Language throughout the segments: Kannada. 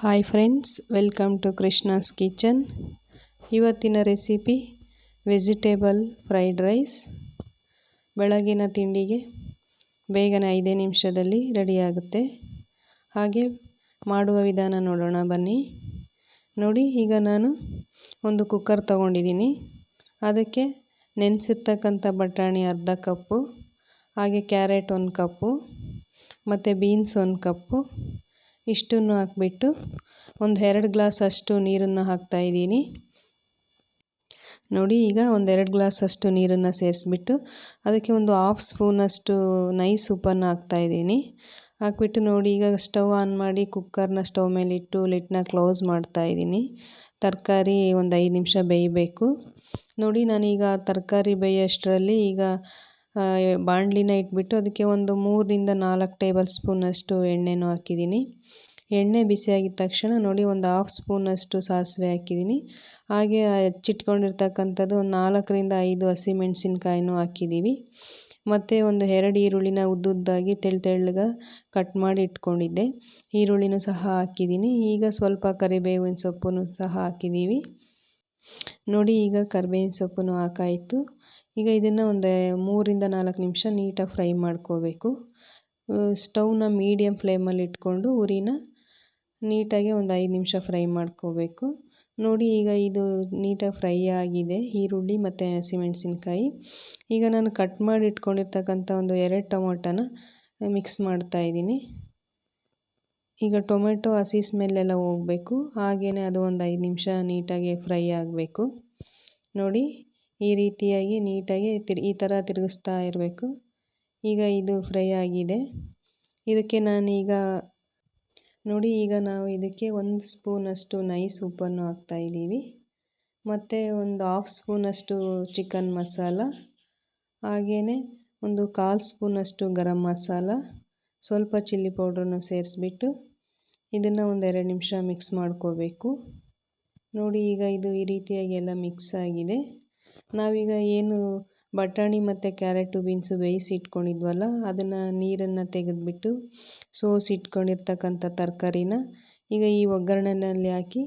Hi friends, welcome to Krishna's kitchen. ಇವತ್ತಿನ ರೆಸಿಪಿ ವೆಜಿಟೇಬಲ್ ಫ್ರೈಡ್ ರೈಸ್. ಬೆಳಗಿನ ತಿಂಡಿಗೆ ಬೇಗನೆ 5 ನಿಮಿಷದಲ್ಲಿ ರೆಡಿಯಾಗುತ್ತೆ. ಹಾಗೆ ಮಾಡುವ ವಿಧಾನ ನೋಡೋಣ ಬನ್ನಿ. ನೋಡಿ, ಈಗ ನಾನು ಒಂದು ಕುಕ್ಕರ್ ತಗೊಂಡಿದ್ದೀನಿ. ಅದಕ್ಕೆ ನೆನೆಸಿರ್ತಕ್ಕಂಥ ಬಟಾಣಿ ಅರ್ಧ ಕಪ್ಪು, ಹಾಗೆ ಕ್ಯಾರೆಟ್ 1 ಕಪ್ಪು ಮತ್ತು ಬೀನ್ಸ್ 1 ಕಪ್ಪು, ಇಷ್ಟನ್ನು ಹಾಕ್ಬಿಟ್ಟು ಒಂದು 2 ಗ್ಲಾಸ್ ಅಷ್ಟು ನೀರನ್ನು ಹಾಕ್ತಾಯಿದ್ದೀನಿ. ನೋಡಿ, ಈಗ ಒಂದು 2 ಗ್ಲಾಸ್ ಅಷ್ಟು ನೀರನ್ನು ಸೇರಿಸ್ಬಿಟ್ಟು ಅದಕ್ಕೆ ಒಂದು 1/2 ಸ್ಪೂನಷ್ಟು ನೈಸ್ ಉಪ್ಪನ್ನು ಹಾಕ್ತಾಯಿದ್ದೀನಿ. ಹಾಕ್ಬಿಟ್ಟು ನೋಡಿ, ಈಗ ಸ್ಟವ್ ಆನ್ ಮಾಡಿ ಕುಕ್ಕರ್ನ ಸ್ಟವ್ ಮೇಲಿಟ್ಟು ಲಿಡ್ನ ಕ್ಲೋಸ್ ಮಾಡ್ತಾಯಿದ್ದೀನಿ. ತರಕಾರಿ ಒಂದು 5 ನಿಮಿಷ ಬೇಯಬೇಕು. ನೋಡಿ, ನಾನೀಗ ತರಕಾರಿ ಬೇಯೋಷ್ಟರಲ್ಲಿ ಈಗ ಬಾಣಲಿನ ಇಟ್ಬಿಟ್ಟು ಅದಕ್ಕೆ ಒಂದು 3ರಿಂದ 4 ಟೇಬಲ್ ಸ್ಪೂನಷ್ಟು ಎಣ್ಣೆನೂ ಹಾಕಿದ್ದೀನಿ. ಎಣ್ಣೆ ಬಿಸಿಯಾಗಿದ್ದ ತಕ್ಷಣ ನೋಡಿ, ಒಂದು 1/2 ಸ್ಪೂನಷ್ಟು ಸಾಸಿವೆ ಹಾಕಿದ್ದೀನಿ. ಹಾಗೆ ಹೆಚ್ಚಿಟ್ಕೊಂಡಿರ್ತಕ್ಕಂಥದ್ದು ಒಂದು 4ರಿಂದ 5 ಹಸಿಮೆಣಸಿನ್ಕಾಯಿನೂ ಹಾಕಿದ್ದೀವಿ. ಮತ್ತು ಒಂದು 2 ಈರುಳ್ಳಿನ ಉದ್ದುದ್ದಾಗಿ ತೆಳ್ಳಗೆ ಕಟ್ ಮಾಡಿ ಇಟ್ಕೊಂಡಿದ್ದೆ. ಈರುಳ್ಳಿನೂ ಸಹ ಹಾಕಿದ್ದೀನಿ. ಈಗ ಸ್ವಲ್ಪ ಕರಿಬೇವಿನ ಸೊಪ್ಪನ್ನು ಸಹ ಹಾಕಿದ್ದೀವಿ. ನೋಡಿ, ಈಗ ಕರಿಬೇವಿನ ಸೊಪ್ಪನ್ನು ಹಾಕಾಯಿತು. ಈಗ ಇದನ್ನು ಒಂದು 3ರಿಂದ 4 ನಿಮಿಷ ನೀಟಾಗಿ ಫ್ರೈ ಮಾಡ್ಕೋಬೇಕು. ಸ್ಟವ್ನ ಮೀಡಿಯಮ್ ಫ್ಲೇಮಲ್ಲಿ ಇಟ್ಕೊಂಡು ಉರಿನ ನೀಟಾಗಿ ಒಂದು 5 ನಿಮಿಷ ಫ್ರೈ ಮಾಡ್ಕೋಬೇಕು. ನೋಡಿ, ಈಗ ಇದು ನೀಟಾಗಿ ಫ್ರೈ ಆಗಿದೆ, ಈರುಳ್ಳಿ ಮತ್ತು ಹಸಿಮೆಣಸಿನ್ಕಾಯಿ. ಈಗ ನಾನು ಕಟ್ ಮಾಡಿ ಇಟ್ಕೊಂಡಿರ್ತಕ್ಕಂಥ ಒಂದು 2 ಟೊಮೊಟೊನ ಮಿಕ್ಸ್ ಮಾಡ್ತಾಯಿದ್ದೀನಿ. ಈಗ ಟೊಮೆಟೊ ಹಸಿ ಸ್ಮೆಲ್ಲೆಲ್ಲ ಹೋಗಬೇಕು. ಹಾಗೆಯೇ ಅದು ಒಂದು 5 ನಿಮಿಷ ನೀಟಾಗಿ ಫ್ರೈ ಆಗಬೇಕು. ನೋಡಿ, ಈ ರೀತಿಯಾಗಿ ನೀಟಾಗಿ ಈ ಥರ ತಿರುಗಿಸ್ತಾ ಇರಬೇಕು. ಈಗ ಇದು ಫ್ರೈ ಆಗಿದೆ. ಇದಕ್ಕೆ ನಾನೀಗ ನೋಡಿ, ಈಗ ನಾವು ಇದಕ್ಕೆ 1 ಸ್ಪೂನಷ್ಟು ನೈಸ್ ಉಪ್ಪನ್ನು ಹಾಕ್ತಾಯಿದ್ದೀವಿ. ಮತ್ತು ಒಂದು 1/2 ಸ್ಪೂನಷ್ಟು ಚಿಕನ್ ಮಸಾಲ, ಹಾಗೆಯೇ ಒಂದು 1/4 ಸ್ಪೂನಷ್ಟು ಗರಂ ಮಸಾಲ, ಸ್ವಲ್ಪ ಚಿಲ್ಲಿ ಪೌಡ್ರನ್ನು ಸೇರಿಸ್ಬಿಟ್ಟು ಇದನ್ನು ಒಂದು 2 ನಿಮಿಷ ಮಿಕ್ಸ್ ಮಾಡ್ಕೋಬೇಕು. ನೋಡಿ, ಈಗ ಇದು ಈ ರೀತಿಯಾಗಿ ಎಲ್ಲ ಮಿಕ್ಸ್ ಆಗಿದೆ. ನಾವೀಗ ಏನು ಬಟಾಣಿ ಮತ್ತು ಕ್ಯಾರೆಟು ಬೀನ್ಸು ಬೇಯಿಸಿ ಇಟ್ಕೊಂಡಿದ್ವಲ್ಲ, ಅದನ್ನು ನೀರನ್ನು ತೆಗೆದುಬಿಟ್ಟು ಸೋಸಿಟ್ಕೊಂಡಿರ್ತಕ್ಕಂಥ ತರಕಾರಿನ ಈಗ ಈ ಒಗ್ಗರಣೆಯಲ್ಲಿ ಹಾಕಿ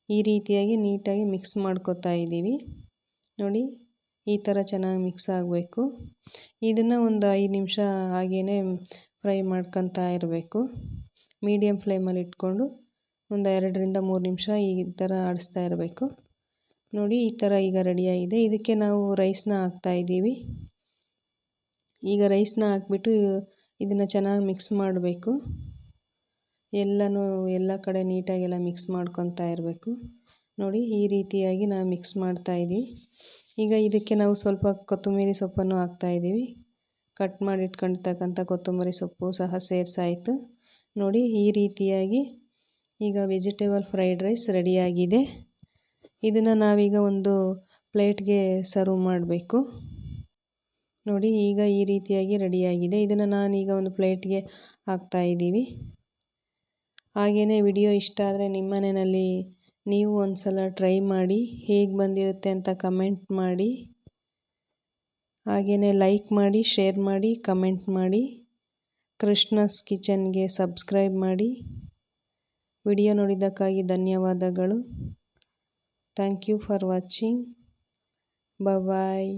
ಈ ರೀತಿಯಾಗಿ ನೀಟಾಗಿ ಮಿಕ್ಸ್ ಮಾಡ್ಕೊತಾ ಇದ್ದೀವಿ. ನೋಡಿ, ಈ ಥರ ಚೆನ್ನಾಗಿ ಮಿಕ್ಸ್ ಆಗಬೇಕು. ಇದನ್ನು ಒಂದು 5 ನಿಮಿಷ ಹಾಗೆಯೇ ಫ್ರೈ ಮಾಡ್ಕೊತಾ ಇರಬೇಕು. ಮೀಡಿಯಮ್ ಫ್ಲೇಮಲ್ಲಿ ಇಟ್ಕೊಂಡು ಒಂದು 2ರಿಂದ 3 ನಿಮಿಷ ಈ ಥರ ಆಡಿಸ್ತಾ ಇರಬೇಕು. ನೋಡಿ, ಈ ಥರ ಈಗ ರೆಡಿಯಾಗಿದೆ. ಇದಕ್ಕೆ ನಾವು ರೈಸ್ನ ಹಾಕ್ತಾಯಿದ್ದೀವಿ. ಈಗ ರೈಸ್ನ ಹಾಕ್ಬಿಟ್ಟು ಇದನ್ನು ಚೆನ್ನಾಗಿ ಮಿಕ್ಸ್ ಮಾಡಬೇಕು. ಎಲ್ಲ ಕಡೆ ನೀಟಾಗೆಲ್ಲ ಮಿಕ್ಸ್ ಮಾಡ್ಕೊತಾ ಇರಬೇಕು. ನೋಡಿ, ಈ ರೀತಿಯಾಗಿ ನಾವು ಮಿಕ್ಸ್ ಮಾಡ್ತಾಯಿದ್ದೀವಿ. ಈಗ ಇದಕ್ಕೆ ನಾವು ಸ್ವಲ್ಪ ಕೊತ್ತಂಬರಿ ಸೊಪ್ಪನ್ನು ಹಾಕ್ತಾಯಿದ್ದೀವಿ. ಕಟ್ ಮಾಡಿ ಇಟ್ಕೊಂಡಿರ್ತಕ್ಕಂಥ ಕೊತ್ತಂಬರಿ ಸೊಪ್ಪು ಸಹ ಸೇರಿಸಾಯಿತು. ನೋಡಿ, ಈ ರೀತಿಯಾಗಿ ಈಗ ವೆಜಿಟೇಬಲ್ ಫ್ರೈಡ್ ರೈಸ್ ರೆಡಿಯಾಗಿದೆ. ಇದನ್ನು ನಾವೀಗ ಒಂದು ಪ್ಲೇಟ್ಗೆ ಸರ್ವ್ ಮಾಡಬೇಕು. ನೋಡಿ, ಈಗ ಈ ರೀತಿಯಾಗಿ ರೆಡಿಯಾಗಿದೆ. ಇದನ್ನು ನಾನೀಗ ಒಂದು ಪ್ಲೇಟ್ಗೆ ಹಾಕ್ತಾಯಿದ್ದೀವಿ. ಹಾಗೆಯೇ ವಿಡಿಯೋ ಇಷ್ಟ ಆದರೆ ನಿಮ್ಮ ಮನೆಯಲ್ಲಿ ನೀವು ಒಂದು ಸಲ ಟ್ರೈ ಮಾಡಿ, ಹೇಗೆ ಬಂದಿರುತ್ತೆ ಅಂತ ಕಮೆಂಟ್ ಮಾಡಿ. ಹಾಗೆಯೇ ಲೈಕ್ ಮಾಡಿ, ಶೇರ್ ಮಾಡಿ, ಕಮೆಂಟ್ ಮಾಡಿ. ಕೃಷ್ಣಾಸ್ ಕಿಚನ್ಗೆ ಸಬ್ಸ್ಕ್ರೈಬ್ ಮಾಡಿ. ವಿಡಿಯೋ ನೋಡಿದ್ದಕ್ಕಾಗಿ ಧನ್ಯವಾದಗಳು. Thank you for watching. Bye.